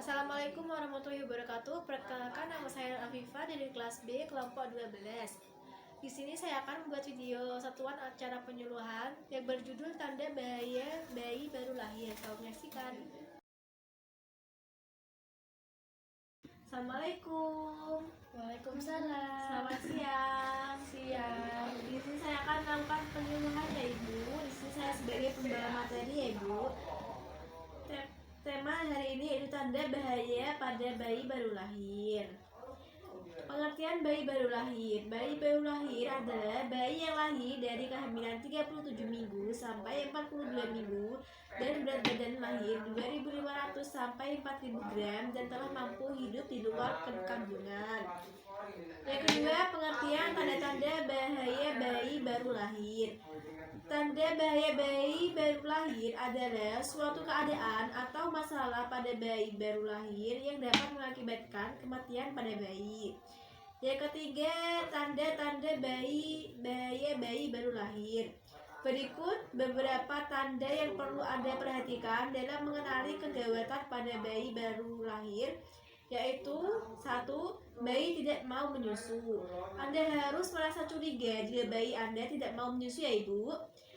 Assalamualaikum warahmatullahi wabarakatuh. Perkenalkan, nama saya Afifah dari kelas B kelompok 12. Di sini saya akan membuat video satuan acara penyuluhan yang berjudul Tanda Bahaya Bayi Baru Lahir. Selamat menyaksikan. Assalamualaikum. Waalaikumsalam. Selamat siang. Di sini saya akan melakukan penyuluhan ya Ibu. Di sini saya sebagai pembawa materi ya Ibu. Tema hari ini yaitu tanda bahaya pada bayi baru lahir. Pengertian bayi baru lahir. Bayi baru lahir adalah bayi yang lahir dari kehamilan 37 minggu sampai 42 minggu dan berat badan lahir 2.500 sampai 4.000 gram dan telah mampu hidup di luar kandungan. Yang kedua, pengertian tanda-tanda bahaya bayi baru lahir. Tanda bahaya bayi baru lahir adalah suatu keadaan atau masalah pada bayi baru lahir yang dapat mengakibatkan kematian pada bayi. Yang ketiga, tanda-tanda bahaya bayi baru lahir. Berikut beberapa tanda yang perlu Anda perhatikan dalam mengenali kegawatan pada bayi baru lahir, yaitu 1. Bayi tidak mau menyusu. Anda harus merasa curiga jika bayi Anda tidak mau menyusu ya Ibu.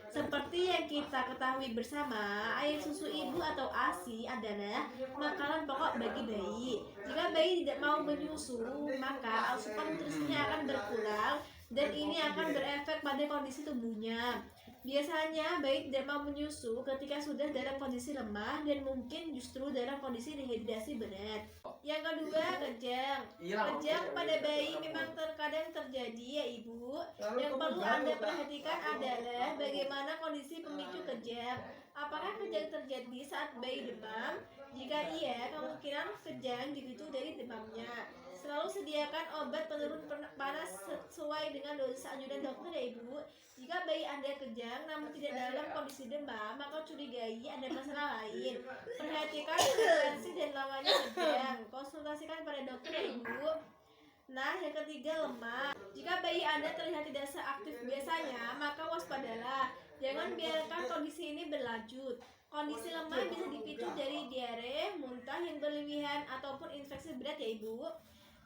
Seperti yang kita ketahui bersama, air susu ibu atau ASI adalah makanan pokok bagi bayi. Jika bayi tidak mau menyusu, maka asupan nutrisinya akan berkurang dan ini akan berefek pada kondisi tubuhnya. Biasanya bayi tidak mau menyusu ketika sudah dalam kondisi lemah dan mungkin justru dalam kondisi dehidrasi berat. Yang kedua, kejang. Kejang pada bayi memang terkadang terjadi ya Ibu. Yang perlu Anda perhatikan adalah bagaimana kondisi pemicu kejang. Apakah kejang terjadi saat bayi demam? Jika iya, kemungkinan kejang dipicu dari demamnya. Selalu sediakan obat penurun panas sesuai dengan dosis anjuran dokter ya Ibu. Jika bayi Anda kejang namun tidak dalam kondisi demam, maka curigai ada masalah lain. Perhatikan frekuensi dan lamanya kejang. Konsultasikan pada dokter ya Ibu. Nah, yang ketiga, lemah. Jika bayi Anda terlihat tidak seaktif biasanya, maka waspadalah. Jangan biarkan kondisi ini berlanjut. Kondisi lemah bisa dipicu dari diare, muntah yang berlebihan, ataupun infeksi berat ya Ibu.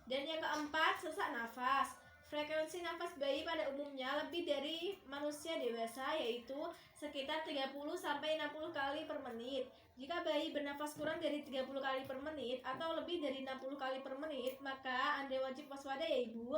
Dan yang keempat, sesak nafas. Frekuensi nafas bayi pada umumnya lebih dari manusia dewasa, yaitu sekitar 30-60 kali per menit. Jika bayi bernafas kurang dari 30 kali per menit atau lebih dari 60 kali per menit, maka Anda wajib waspada ya Ibu.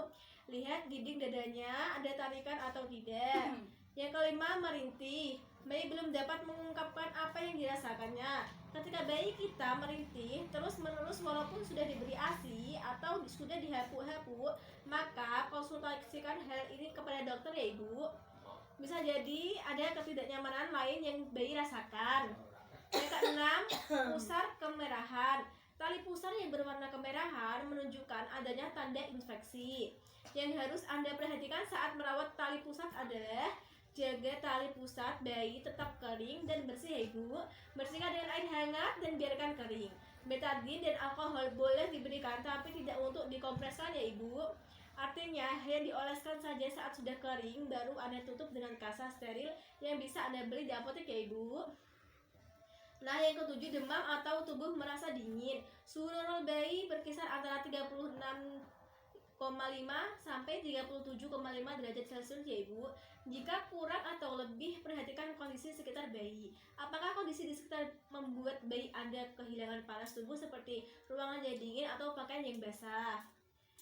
Lihat dinding dadanya, ada tarikan atau tidak. Yang kelima, merintih. Bayi belum dapat mengungkapkan apa yang dirasakannya. Ketika bayi kita merintih terus-menerus walaupun sudah diberi ASI atau sudah dihapu-hapu, maka konsultasikan hal ini kepada dokter ya Ibu. Bisa jadi ada ketidaknyamanan lain yang bayi rasakan. Yang keenam, pusar kemerahan. Tali pusar yang berwarna kemerahan menunjukkan adanya tanda infeksi. Yang harus Anda perhatikan saat merawat tali pusat adalah jaga tali pusat bayi tetap kering dan bersih ya Ibu. Bersihkan dengan air hangat dan biarkan kering. Betadine dan alkohol boleh diberikan tapi tidak untuk dikompreskan ya Ibu. Artinya hanya dioleskan saja saat sudah kering, baru Anda tutup dengan kasa steril yang bisa Anda beli di apotek ya Ibu. Nah, yang ketujuh, demam atau tubuh merasa dingin. Suhu normal bayi berkisar antara 36,5 sampai 37,5 derajat Celcius ya Ibu. Jika kurang atau lebih, perhatikan kondisi sekitar bayi. Apakah kondisi di sekitar membuat bayi Anda kehilangan panas tubuh seperti ruangan yang dingin atau pakaian yang basah?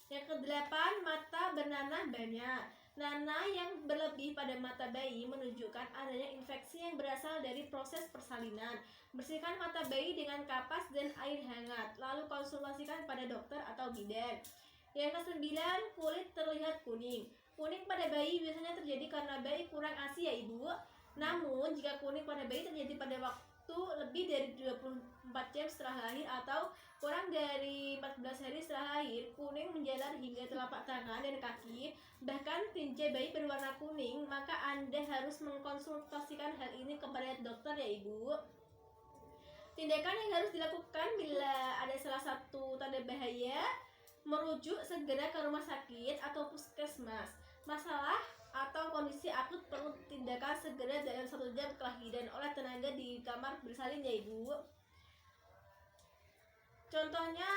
Yang kedelapan, mata bernanah banyak. Nanah yang berlebih pada mata bayi menunjukkan adanya infeksi yang berasal dari proses persalinan. Bersihkan mata bayi dengan kapas dan air hangat, lalu konsultasikan pada dokter atau bidan. Yang kesembilan, kulit terlihat kuning. Kuning pada bayi biasanya terjadi karena bayi kurang ASI ya Ibu. Namun, jika kuning pada bayi terjadi pada waktu lebih dari 24 jam setelah lahir atau kurang dari 14 hari setelah lahir, kuning menjalar hingga telapak tangan dan kaki, bahkan tinja bayi berwarna kuning, maka Anda harus mengkonsultasikan hal ini kepada dokter ya Ibu. Tindakan yang harus dilakukan bila ada salah satu tanda bahaya, merujuk segera ke rumah sakit atau puskesmas. Masalah atau kondisi akut perlu tindakan segera dalam 1 jam kelahiran oleh tenaga di kamar bersalin ya Ibu. Contohnya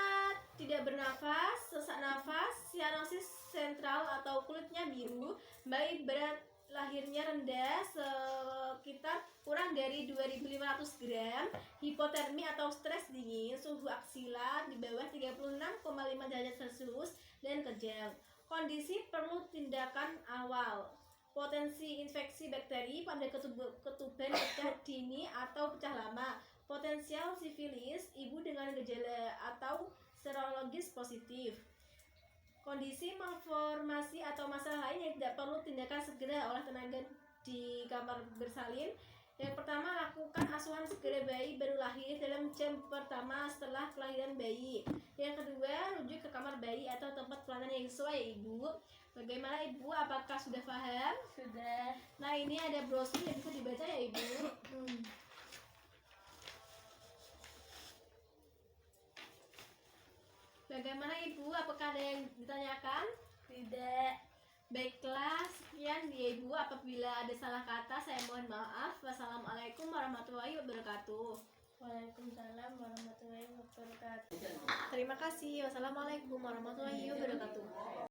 tidak bernafas, sesak nafas, sianosis sentral atau kulitnya biru, bayi berat lahirnya rendah sekitar kurang dari 2.500 gram, hipotermi atau stres dingin, suhu aksila di bawah 36,5 derajat Celcius dan kejang. Kondisi perlu tindakan awal. Potensi infeksi bakteri pada ketuban pecah dini atau pecah lama. Potensial sifilis, ibu dengan gejala atau serologis positif. Kondisi malformasi atau masalah lain yang tidak perlu tindakan segera oleh tenaga di kamar bersalin. Yang pertama, lakukan asuhan segera bayi baru lahir dalam jam pertama setelah kelahiran bayi. Yang kedua, rujuk ke kamar bayi atau tempat pelayanan yang sesuai ya ibu. Bagaimana ibu? Apakah sudah paham? Sudah. Nah, ini ada brosur yang bisa dibaca ya ibu. Bagaimana ibu? Apakah ada yang ditanyakan? Tidak. Baiklah, sekian ya ibu. Apabila ada salah kata, saya mohon maaf. Wassalamualaikum warahmatullahi wabarakatuh. Waalaikumsalam warahmatullahi wabarakatuh. Terima kasih. Wassalamualaikum warahmatullahi wabarakatuh.